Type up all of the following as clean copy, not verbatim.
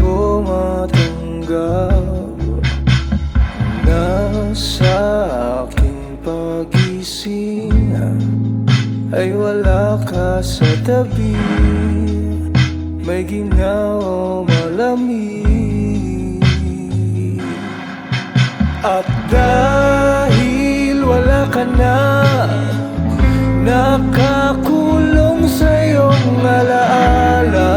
ko matanggap na sa aking pagising ay wala ka sa tabi. May ginaw o malamig. At dahil wala ka na, nakakulong sa iyong alaala.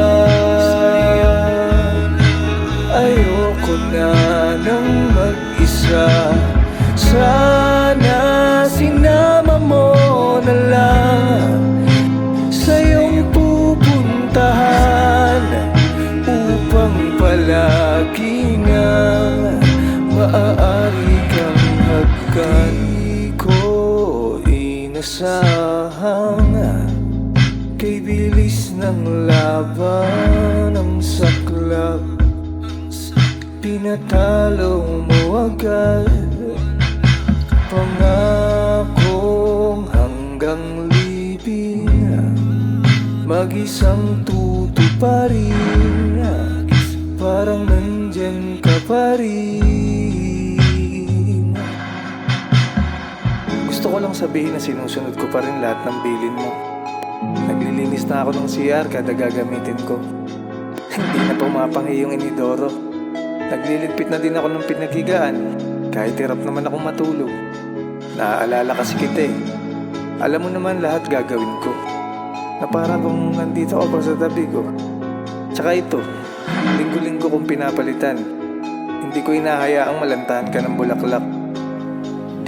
Ayoko na nang mag-isa. Sana sinama mo na lang sa iyong pupuntahan, upang palagi nga maaari kang hagkan. Di ko inasahang kay bilis ng laban ang saklap. Pinatalo mo agad pangakong hanggang libing, mag-isang tutuparin. Parang nandyan ka pa rin. Gusto ko lang sabihin na sinusunod ko pa rin lahat ng bilin mo. Naglilinis na ako ng CR kada gagamitin ko. Hindi na pumapangi yung inidoro. Nagliligpit na din ako ng pinaghigaan kahit hirap naman akong matulog. Naaalala kasi kita eh. Alam mo naman lahat gagawin ko, na para bang nandito ako sa tabi ko. Tsaka ito, linggo-linggo kong pinapalitan. Hindi ko inahayaang malantahan ka ng bulaklak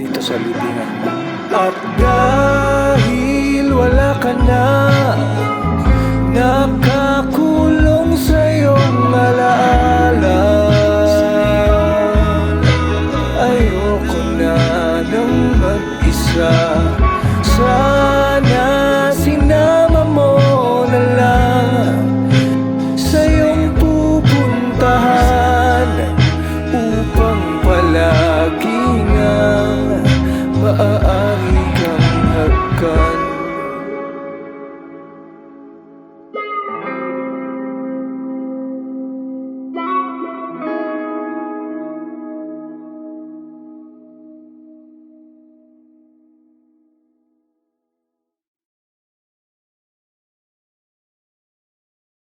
dito sa libingan mo. At dahil wala ka na,